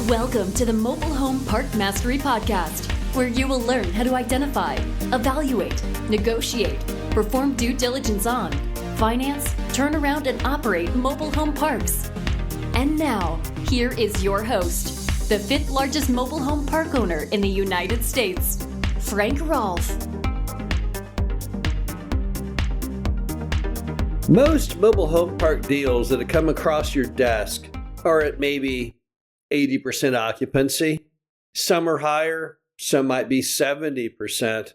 Welcome to the Mobile Home Park Mastery Podcast, where you will learn how to identify, evaluate, negotiate, perform due diligence on, finance, turn around, and operate mobile home parks. And now, here is your host, the fifth largest mobile home park owner in the United States, Frank Rolfe. Most mobile home park deals that have come across your desk are at maybe 80% occupancy. Some are higher, some might be 70%,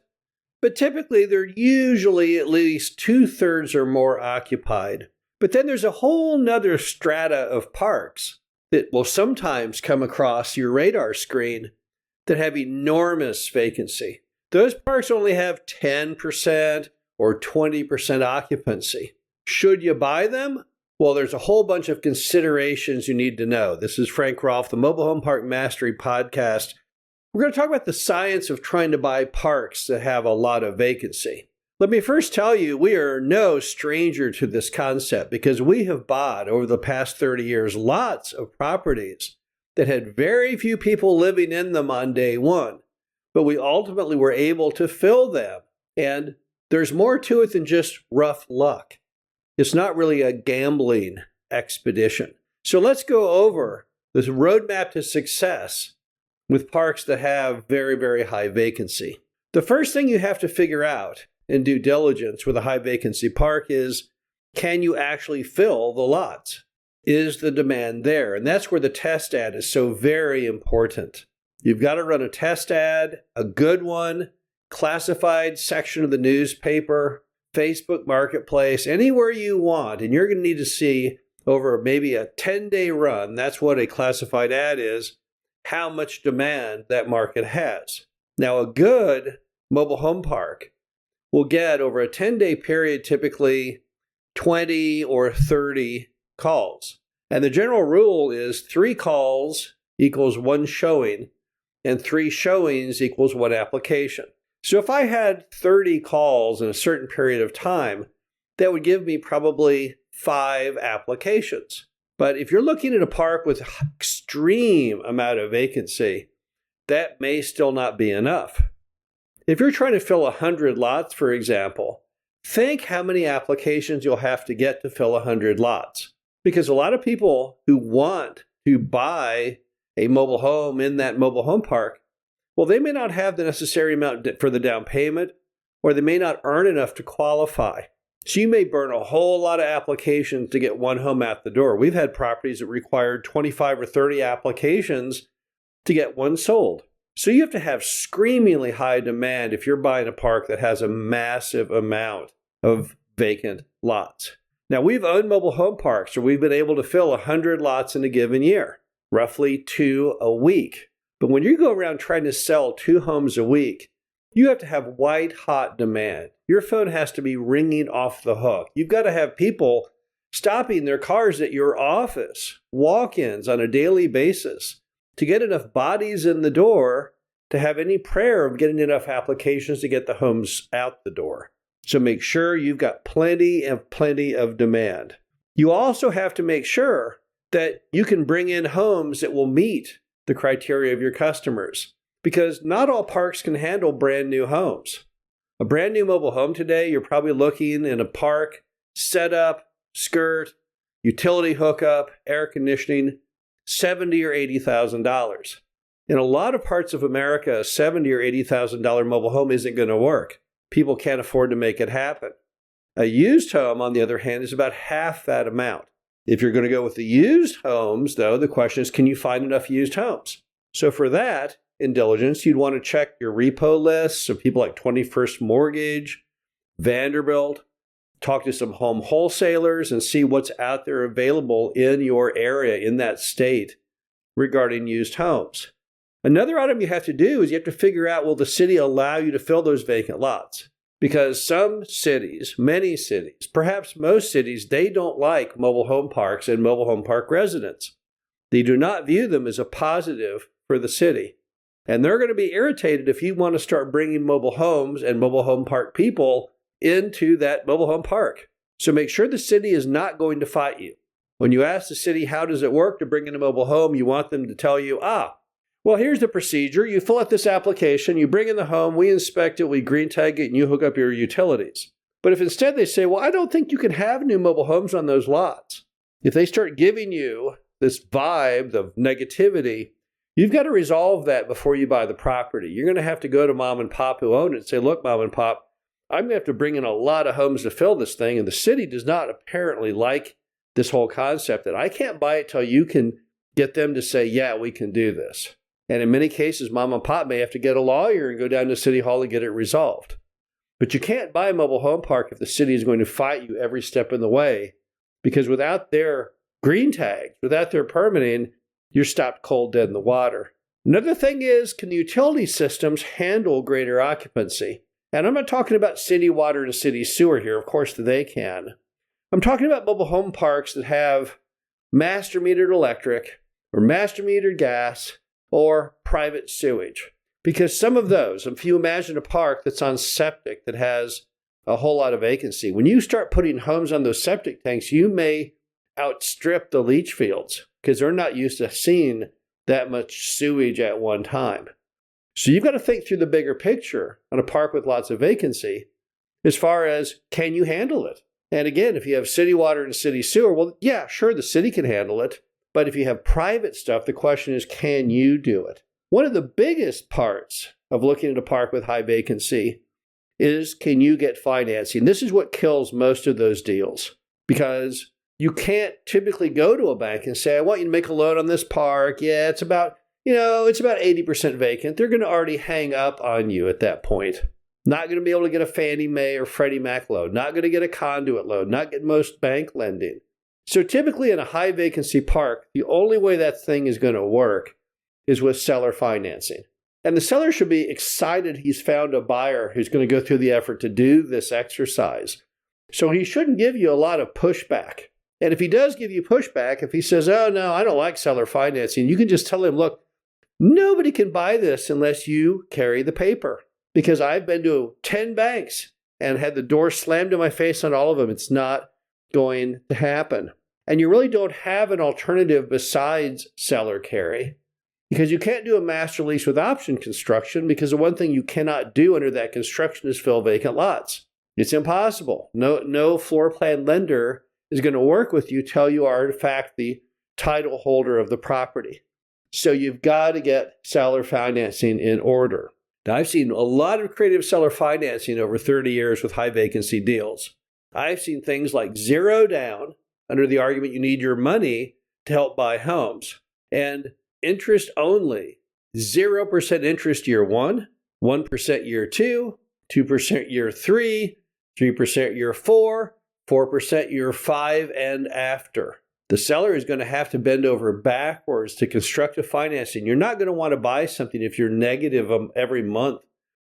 but typically they're usually at least 2/3 or more occupied. But then there's a whole nother strata of parks that will sometimes come across your radar screen that have enormous vacancy. Those parks only have 10% or 20% occupancy. Should you buy them? Well, there's a whole bunch of considerations you need to know. This is Frank Rolfe, the Mobile Home Park Mastery Podcast. We're going to talk about the science of trying to buy parks that have a lot of vacancy. Let me first tell you, we are no stranger to this concept because we have bought over the past 30 years lots of properties that had very few people living in them on day one, but we ultimately were able to fill them. And there's more to it than just rough luck. It's not really a gambling expedition. So let's go over this roadmap to success with parks that have very, very high vacancy. The first thing you have to figure out in due diligence with a high vacancy park is, can you actually fill the lots? Is the demand there? And that's where the test ad is so very important. You've got to run a test ad, a good one, classified section of the newspaper, Facebook Marketplace, anywhere you want, and you're going to need to see over maybe a 10-day run, that's what a classified ad is, how much demand that market has. Now, a good mobile home park will get over a 10-day period typically 20 or 30 calls. And the general rule is 3 calls equals 1 showing, and 3 showings equals 1 application. So if I had 30 calls in a certain period of time, that would give me probably 5 applications. But if you're looking at a park with extreme amount of vacancy, that may still not be enough. If you're trying to fill 100 lots, for example, think how many applications you'll have to get to fill 100 lots. Because a lot of people who want to buy a mobile home in that mobile home park, well, they may not have the necessary amount for the down payment, or they may not earn enough to qualify. So you may burn a whole lot of applications to get one home out the door. We've had properties that required 25 or 30 applications to get one sold. So you have to have screamingly high demand if you're buying a park that has a massive amount of vacant lots. Now, we've owned mobile home parks where we've been able to fill 100 lots in a given year, roughly 2 a week. But when you go around trying to sell 2 homes a week, you have to have white-hot demand. Your phone has to be ringing off the hook. You've got to have people stopping their cars at your office, walk-ins on a daily basis, to get enough bodies in the door to have any prayer of getting enough applications to get the homes out the door. So make sure you've got plenty of demand. You also have to make sure that you can bring in homes that will meet the criteria of your customers, because not all parks can handle brand new homes. A brand new mobile home today, you're probably looking in a park, setup, skirt, utility hookup, air conditioning, $70,000 or $80,000. In a lot of parts of America, a $70,000 or $80,000 mobile home isn't going to work. People can't afford to make it happen. A used home, on the other hand, is about half that amount. If you're going to go with the used homes, though, the question is, can you find enough used homes? So for that, in diligence, you'd want to check your repo lists of people like 21st Mortgage, Vanderbilt, talk to some home wholesalers and see what's out there available in your area, in that state, regarding used homes. Another item you have to do is you have to figure out, will the city allow you to fill those vacant lots? Because some cities, many cities, perhaps most cities, they don't like mobile home parks and mobile home park residents. They do not view them as a positive for the city. And they're going to be irritated if you want to start bringing mobile homes and mobile home park people into that mobile home park. So make sure the city is not going to fight you. When you ask the city, how does it work to bring in a mobile home, you want them to tell you, well, here's the procedure. You fill out this application, you bring in the home, we inspect it, we green tag it, and you hook up your utilities. But if instead they say, well, I don't think you can have new mobile homes on those lots, if they start giving you this vibe of negativity, you've got to resolve that before you buy the property. You're going to have to go to mom and pop who own it and say, look, mom and pop, I'm going to have to bring in a lot of homes to fill this thing, and the city does not apparently like this whole concept that I can't buy it till you can get them to say, yeah, we can do this. And in many cases, mom and pop may have to get a lawyer and go down to City Hall and get it resolved. But you can't buy a mobile home park if the city is going to fight you every step in the way, because without their green tags, without their permitting, you're stopped cold dead in the water. Another thing is, can the utility systems handle greater occupancy? And I'm not talking about city water and city sewer here. Of course, they can. I'm talking about mobile home parks that have master metered electric or master metered gas or private sewage. Because some of those, if you imagine a park that's on septic that has a whole lot of vacancy, when you start putting homes on those septic tanks, you may outstrip the leach fields because they're not used to seeing that much sewage at one time. So you've got to think through the bigger picture on a park with lots of vacancy as far as, can you handle it? And again, if you have city water and city sewer, well, yeah, sure, the city can handle it. But if you have private stuff, the question is, can you do it? One of the biggest parts of looking at a park with high vacancy is, can you get financing? This is what kills most of those deals, because you can't typically go to a bank and say, I want you to make a loan on this park. Yeah, it's about 80% vacant. They're going to already hang up on you at that point. Not going to be able to get a Fannie Mae or Freddie Mac loan. Not going to get a conduit loan. Not get most bank lending. So typically in a high vacancy park, the only way that thing is going to work is with seller financing. And the seller should be excited he's found a buyer who's going to go through the effort to do this exercise. So he shouldn't give you a lot of pushback. And if he does give you pushback, if he says, oh, no, I don't like seller financing, you can just tell him, look, nobody can buy this unless you carry the paper. Because I've been to 10 banks and had the door slammed in my face on all of them. It's not going to happen. And you really don't have an alternative besides seller carry, because you can't do a master lease with option construction, because the one thing you cannot do under that construction is fill vacant lots. It's impossible. No floor plan lender is going to work with you till you are, in fact, the title holder of the property. So you've got to get seller financing in order. Now, I've seen a lot of creative seller financing over 30 years with high vacancy deals. I've seen things like zero down under the argument you need your money to help buy homes, and interest only, 0% interest year one, 1% year two, 2% year three, 3% year four, 4% year five, and after. The seller is going to have to bend over backwards to construct a financing. You're not going to want to buy something if you're negative every month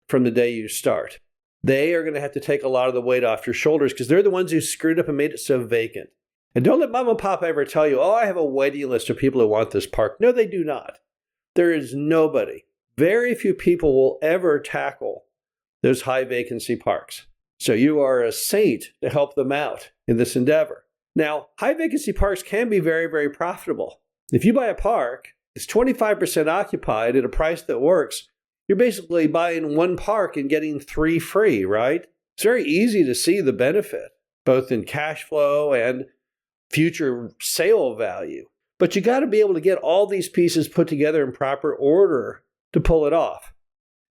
from the day you start. They are going to have to take a lot of the weight off your shoulders because they're the ones who screwed up and made it so vacant. And don't let mom and pop ever tell you, oh, I have a waiting list of people who want this park. No, they do not. There is nobody. Very few people will ever tackle those high vacancy parks. So you are a saint to help them out in this endeavor. Now, high vacancy parks can be very, very profitable. If you buy a park, it's 25% occupied at a price that works. You're basically buying one park and getting 3 free, right? It's very easy to see the benefit, both in cash flow and future sale value. But you got to be able to get all these pieces put together in proper order to pull it off.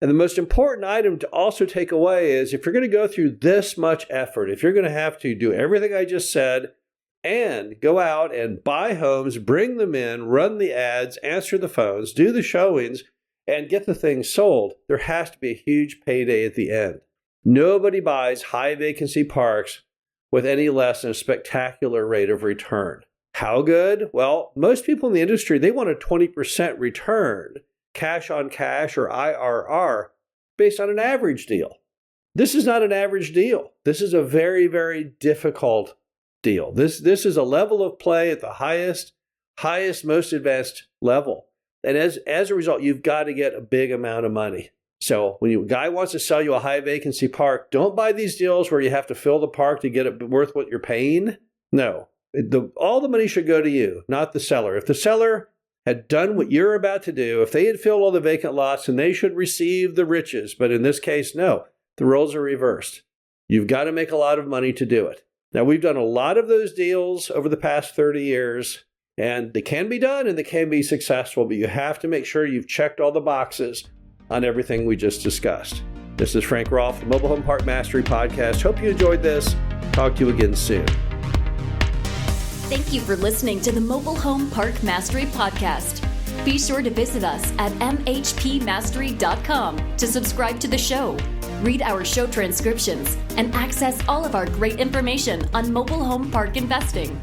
And the most important item to also take away is, if you're going to go through this much effort, if you're going to have to do everything I just said and go out and buy homes, bring them in, run the ads, answer the phones, do the showings, and get the thing sold, there has to be a huge payday at the end. Nobody buys high vacancy parks with any less than a spectacular rate of return. How good? Well, most people in the industry, they want a 20% return, cash on cash or IRR, based on an average deal. This is not an average deal. This is a very, very difficult deal. This is a level of play at the highest, most advanced level. And as a result, you've got to get a big amount of money. So when a guy wants to sell you a high vacancy park, don't buy these deals where you have to fill the park to get it worth what you're paying. No, All the money should go to you, not the seller. If the seller had done what you're about to do, if they had filled all the vacant lots, then they should receive the riches. But in this case, no, the roles are reversed. You've got to make a lot of money to do it. Now, we've done a lot of those deals over the past 30 years, and they can be done and they can be successful, but you have to make sure you've checked all the boxes on everything we just discussed. This is Frank Rolfe, the Mobile Home Park Mastery Podcast. Hope you enjoyed this. Talk to you again soon. Thank you for listening to the Mobile Home Park Mastery Podcast. Be sure to visit us at mhpmastery.com to subscribe to the show, read our show transcriptions, and access all of our great information on mobile home park investing.